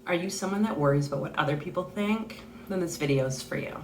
Are you someone that worries about what other people think? Then this video is for you.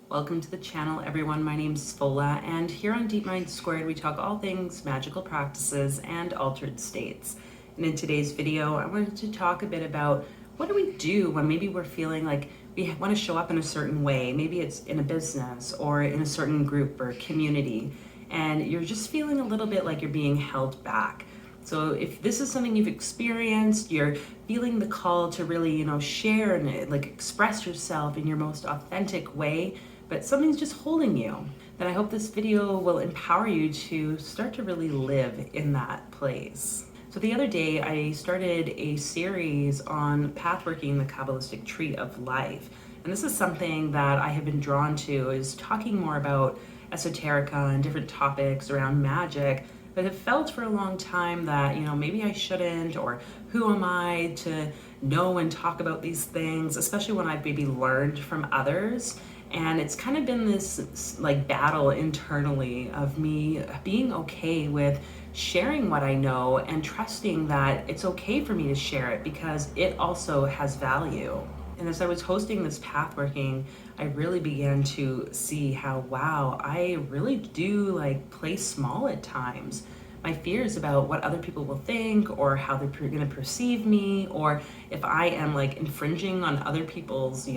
Welcome to the channel, everyone. My name is Fola, and here on Deep Mind Squared, we talk all things magical practices and altered states. And in today's video, I wanted to talk a bit about what do we do when maybe we're feeling like we want to show up in a certain way. Maybe it's in a business or in a certain group or community, and you're just feeling a little bit like you're being held back. So if this is something you've experienced, you're feeling the call to really, share and express yourself in your most authentic way, but something's just holding you, then I hope this video will empower you to start to really live in that place. So the other day, I started a series on pathworking the Kabbalistic tree of life. And this is something that I have been drawn to, is talking more about esoterica and different topics around magic, but have felt for a long time that, maybe I shouldn't, or who am I to know and talk about these things, especially when I've maybe learned from others. And it's kind of been this battle internally of me being okay with sharing what I know and trusting that it's okay for me to share it because it also has value. And as I was hosting this pathworking, I really began to see how, wow, I really do play small at times. My fears about what other people will think or how they're going to perceive me, or if I am infringing on other people's,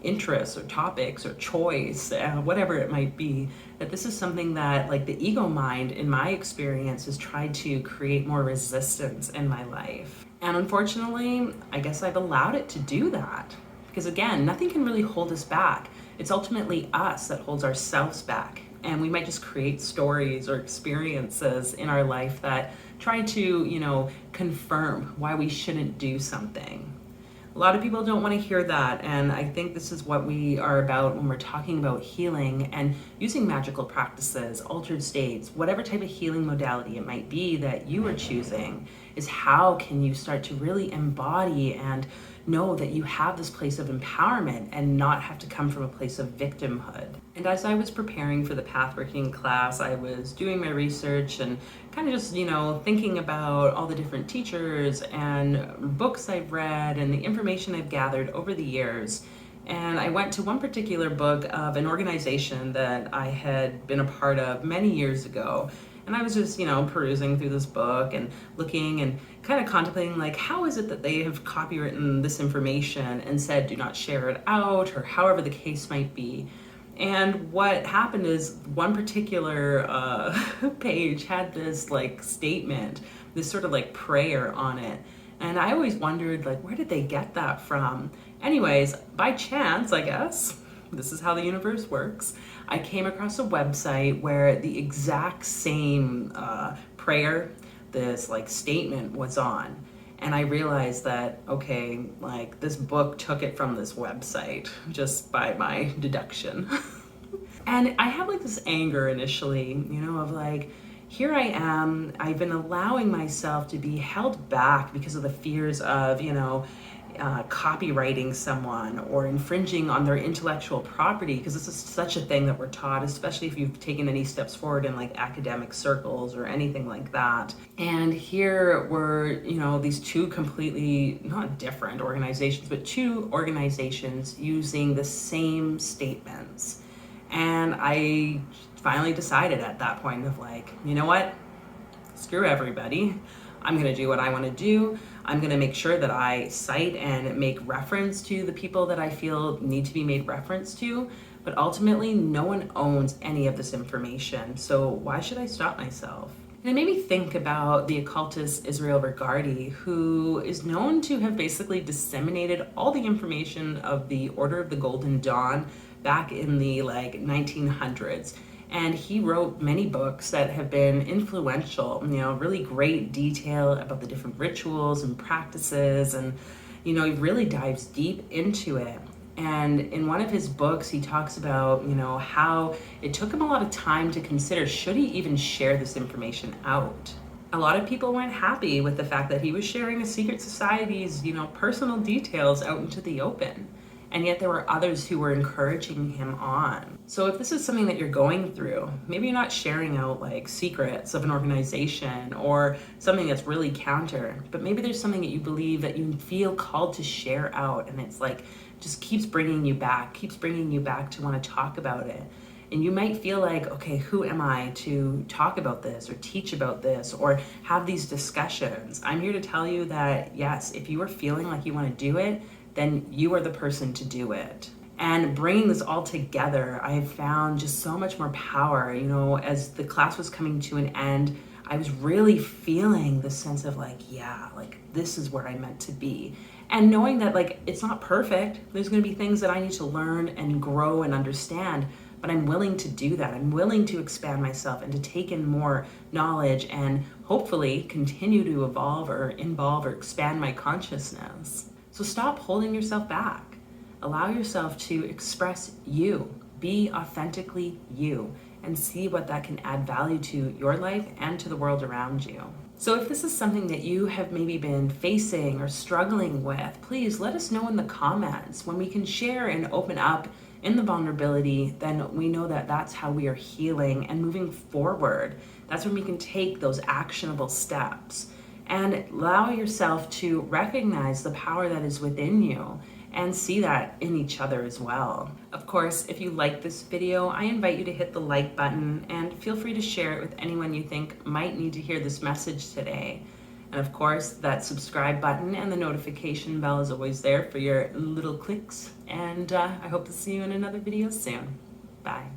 interests or topics or choice, whatever it might be, that this is something that the ego mind, in my experience, has tried to create more resistance in my life. And unfortunately, I guess I've allowed it to do that. Because again, nothing can really hold us back. It's ultimately us that holds ourselves back. And we might just create stories or experiences in our life that try to, confirm why we shouldn't do something. A lot of people don't want to hear that, and I think this is what we are about when we're talking about healing and using magical practices, altered states, whatever type of healing modality it might be that you are choosing, is how can you start to really embody and know that you have this place of empowerment and not have to come from a place of victimhood. And as I was preparing for the pathworking class, I was doing my research and kind of just, thinking about all the different teachers and books I've read and the information I've gathered over the years. And I went to one particular book of an organization that I had been a part of many years ago. And I was just, perusing through this book and looking and kind of contemplating, how is it that they have copywritten this information and said, do not share it out, or however the case might be. And what happened is one particular page had this statement, this sort of prayer on it. And I always wondered, where did they get that from? Anyways, by chance, I guess, this is how the universe works, I came across a website where the exact same prayer, this statement was on. And I realized that, okay, this book took it from this website, just by my deduction. And I have this anger initially, of here I am, I've been allowing myself to be held back because of the fears of, copywriting someone or infringing on their intellectual property, because this is such a thing that we're taught, especially if you've taken any steps forward in academic circles or anything like that. And here were, these two completely, not different organizations, but two organizations using the same statements. And I finally decided at that point of you know what? Screw everybody. I'm going to do what I want to do. I'm going to make sure that I cite and make reference to the people that I feel need to be made reference to. But ultimately, no one owns any of this information. So why should I stop myself? And it made me think about the occultist Israel Regardie, who is known to have basically disseminated all the information of the Order of the Golden Dawn back in the 1900s. And he wrote many books that have been influential, really great detail about the different rituals and practices. And, he really dives deep into it. And in one of his books, he talks about, how it took him a lot of time to consider, should he even share this information out? A lot of people weren't happy with the fact that he was sharing a secret society's, personal details out into the open. And yet there were others who were encouraging him on. So if this is something that you're going through, maybe you're not sharing out like secrets of an organization or something that's really counter, but maybe there's something that you believe that you feel called to share out, and it's like just keeps bringing you back to want to talk about it. And you might feel like, okay, who am I to talk about this or teach about this or have these discussions? I'm here to tell you that yes, if you are feeling like you want to do it, then you are the person to do it. And bringing this all together, I have found just so much more power. You know, as the class was coming to an end, I was really feeling the sense of like, yeah, like this is where I'm meant to be. And knowing that like it's not perfect, there's going to be things that I need to learn and grow and understand, but I'm willing to do that. I'm willing to expand myself and to take in more knowledge and hopefully continue to evolve or involve or expand my consciousness. So stop holding yourself back. Allow yourself to express you, be authentically you, and see what that can add value to your life and to the world around you. So if this is something that you have maybe been facing or struggling with, please let us know in the comments. When we can share and open up in the vulnerability, then we know that that's how we are healing and moving forward. That's when we can take those actionable steps and allow yourself to recognize the power that is within you and see that in each other as well. Of course, if you like this video, I invite you to hit the like button and feel free to share it with anyone you think might need to hear this message today. And of course, that subscribe button and the notification bell is always there for your little clicks. And I hope to see you in another video soon. Bye.